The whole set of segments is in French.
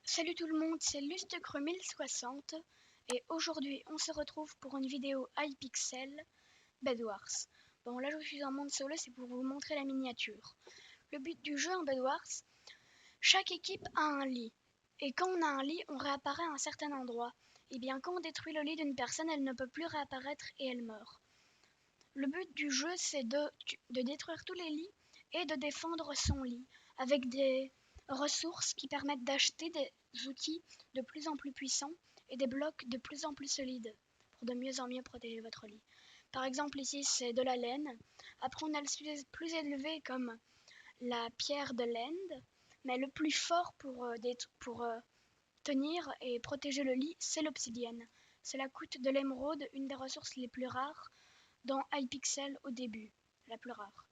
Salut tout le monde, c'est Lustegre1060 et aujourd'hui on se retrouve pour une vidéo Hypixel Bed Wars. Bon là je suis en monde solo, c'est pour vous montrer la miniature. Le but du jeu en Bed Wars, chaque équipe a un lit. Et quand on a un lit, on réapparaît à un certain endroit. Et bien quand on détruit le lit d'une personne, elle ne peut plus réapparaître et elle meurt. Le but du jeu c'est de détruire tous les lits et de défendre son lit avec des ressources qui permettent d'acheter des outils de plus en plus puissants et des blocs de plus en plus solides pour de mieux en mieux protéger votre lit. Par exemple ici c'est de la laine, après on a le plus élevé comme la pierre de l'End, mais le plus fort pour tenir et protéger le lit c'est l'obsidienne. Cela coûte de l'émeraude, une des ressources les plus rares dans Hypixel au début, la plus rare.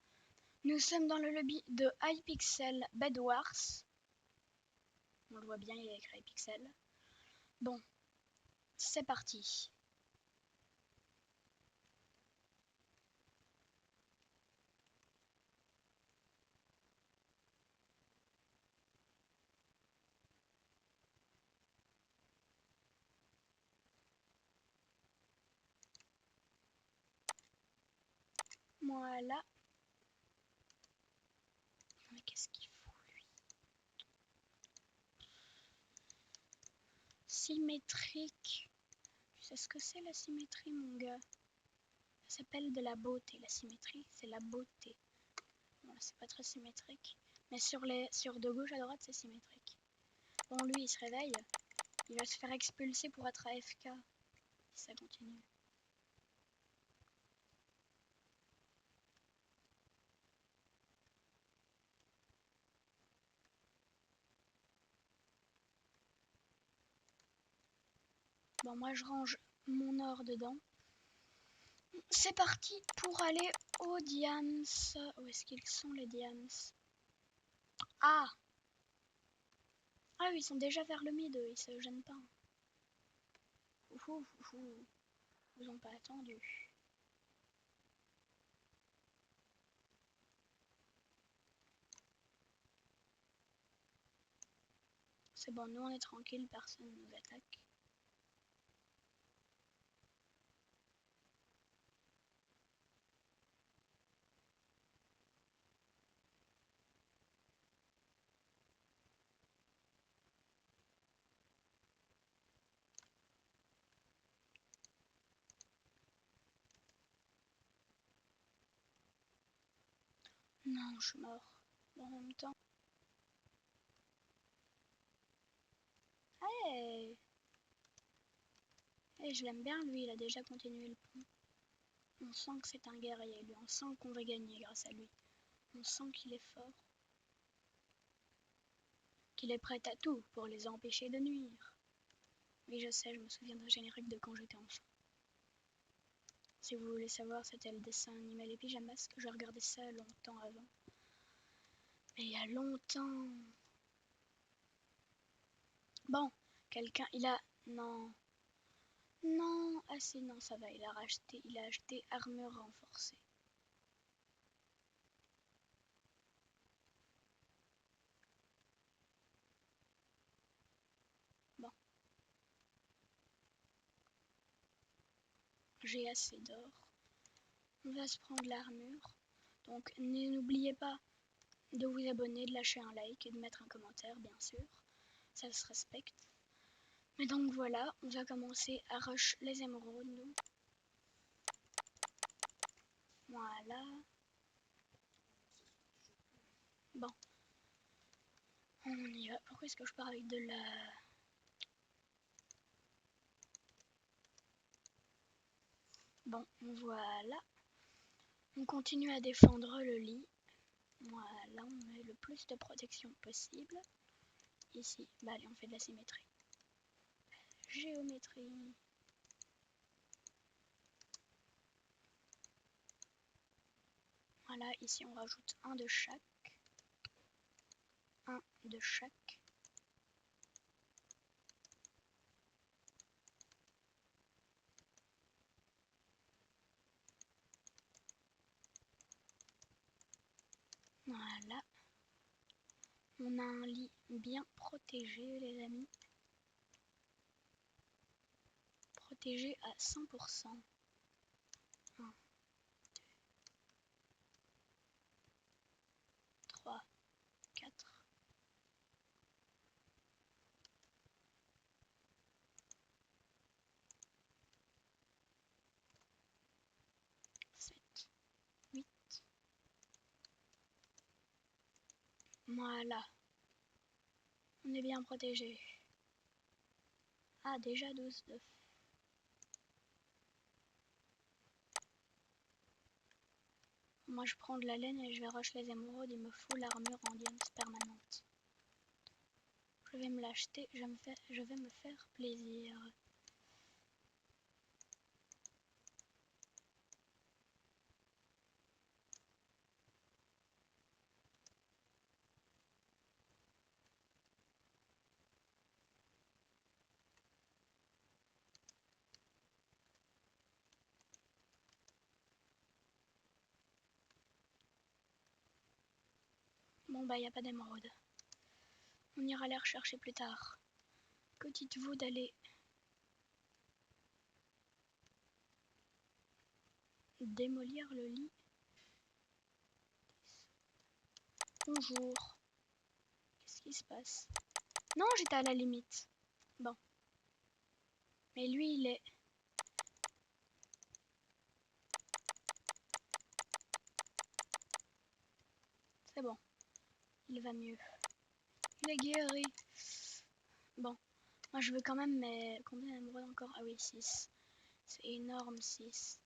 Nous sommes dans le lobby de Hypixel Bed Wars. On le voit bien, il y a écrit Hypixel. Bon, c'est parti. Voilà. Mais qu'est-ce qu'il faut, lui? Symétrique. Tu sais ce que c'est la symétrie, mon gars? Ça s'appelle de la beauté. La symétrie, c'est la beauté. Bon, là, c'est pas très symétrique. Mais sur de gauche à droite, c'est symétrique. Bon, lui, il se réveille. Il va se faire expulser pour être AFK. Si ça continue. Bon, moi, je range mon or dedans. C'est parti pour aller aux diams. Où est-ce qu'ils sont, les diams? Ah! Ah oui, ils sont déjà vers le mid, ils se gênent pas. Ouh, ils ont pas attendu. C'est bon, nous on est tranquille, personne ne nous attaque. Non, je suis mort. En même temps. Hey! Hey, je l'aime bien lui, il a déjà continué le pont. On sent que c'est un guerrier, lui. On sent qu'on va gagner grâce à lui. On sent qu'il est fort. Qu'il est prêt à tout pour les empêcher de nuire. Oui, je sais, je me souviens d'un générique de quand j'étais enfant. Si vous voulez savoir, c'était le dessin animé Les Pyjamas, que je regardais ça longtemps avant. Mais il y a longtemps. Bon, quelqu'un, il a... Non. Non, ah si, non, ça va, il a acheté armure renforcée. Bon. J'ai assez d'or. On va se prendre l'armure. Donc, n'oubliez pas de vous abonner, de lâcher un like et de mettre un commentaire, bien sûr. Ça se respecte. Mais donc voilà, on va commencer à rush les émeraudes, nous. Voilà. Bon. On y va. Pourquoi est-ce que je pars avec de la... Bon, voilà. On continue à défendre le lit. Voilà, on met le plus de protection possible. Ici, bah allez, on fait de la symétrie. Géométrie. Voilà, ici on rajoute un de chaque. Un de chaque. Voilà. On a un lit bien protégé, les amis. Protégé à 100%. 1, 3, 4. 7, 8. Voilà. On est bien protégé. Ah, déjà 12 d'œufs. Moi, je prends de la laine et je vais rush les émeraudes. Il me faut l'armure en diamant permanente. Je vais me l'acheter. Je vais me faire plaisir. Bon, bah, il n'y a pas d'émeraude. On ira les rechercher plus tard. Que dites-vous d'aller démolir le lit? Bonjour. Qu'est-ce qui se passe? Non, j'étais à la limite. Bon. Mais lui, il est... C'est bon. Il va mieux. Il est guéri. Bon. Moi, je veux quand même, mais... Combien d'émeraudes encore? Ah oui, 6. C'est énorme, 6.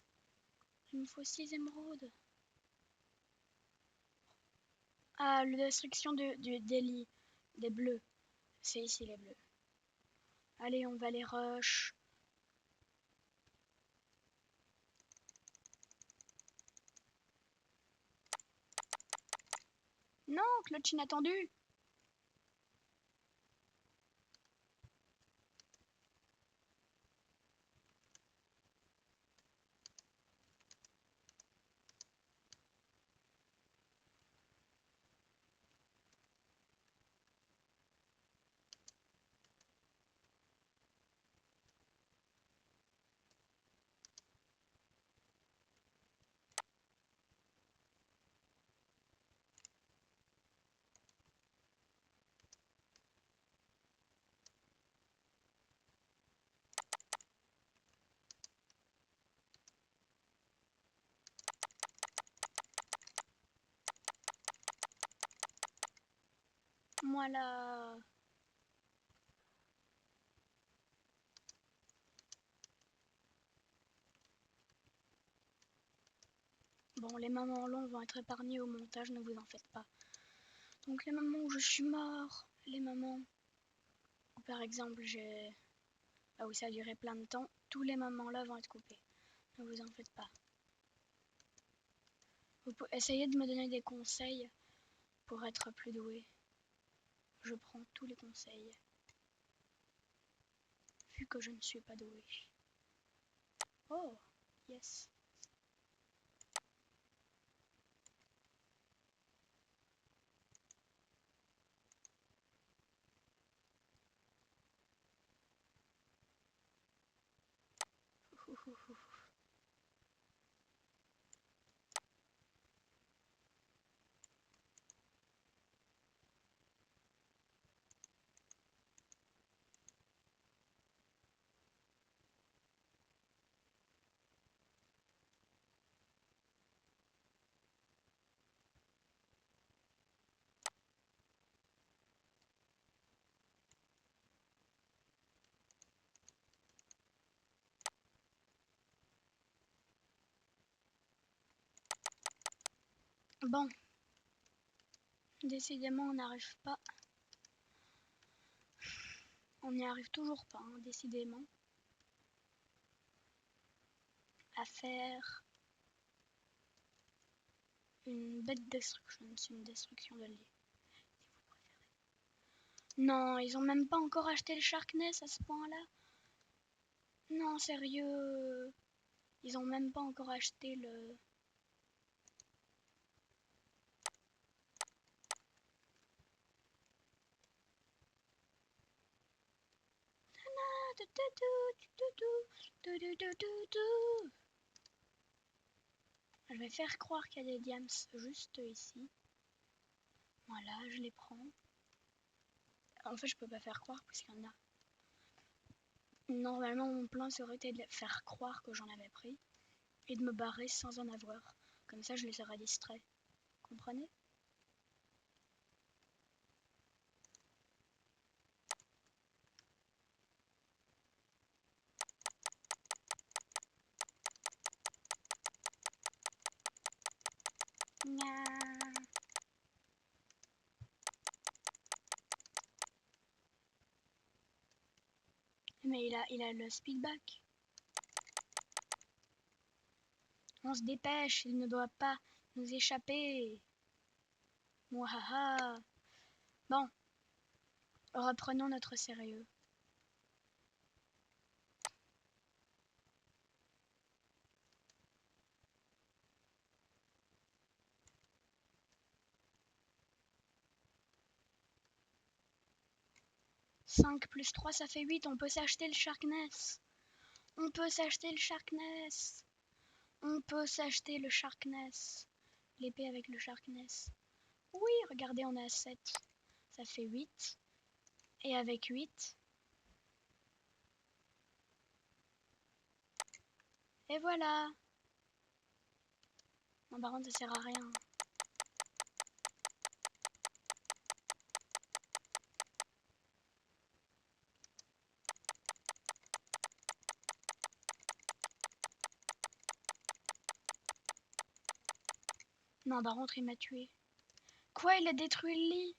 Il me faut 6 émeraudes. Ah, la destruction des lits. Des bleus. C'est ici, les bleus. Allez, on va les rush. Non, clutch inattendu. Voilà. Bon, les moments longs vont être épargnés au montage, ne vous en faites pas. Donc les moments où je suis mort, les moments où par exemple j'ai... Ah oui, ça a duré plein de temps, tous les moments là vont être coupés. Ne vous en faites pas. Vous pouvez essayer de me donner des conseils pour être plus doué. Je prends tous les conseils. Vu que je ne suis pas doué. Oh, yes. Bon. Décidément, on n'arrive pas. On n'y arrive toujours pas, hein, décidément. À faire une bête destruction. C'est une destruction de lit. Si vous préférez. Non, ils ont même pas encore acheté le Sharkness à ce point-là. Non, sérieux. Ils ont même pas encore acheté le... Je vais faire croire qu'il y a des diams juste ici. Voilà, je les prends. En fait, je peux pas faire croire parce qu'il y en a. Normalement, mon plan serait été de faire croire que j'en avais pris et de me barrer sans en avoir. Comme ça, je les aurais distraits. Comprenez? Mais il a le speedback. On se dépêche, il ne doit pas nous échapper. Mouhaha. Bon, reprenons notre sérieux. Cinq plus 3 ça fait 8, on peut s'acheter le Sharkness. On peut s'acheter le Sharkness. On peut s'acheter le Sharkness. L'épée avec le Sharkness. Oui, regardez, on est à 7. Ça fait 8. Et avec 8. Et voilà. Non, par contre, ça sert à rien. Non, par contre, il m'a tué. Quoi, il a détruit le lit?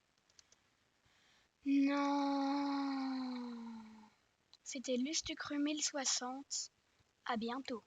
Non. C'était Lustucru 1060. À bientôt.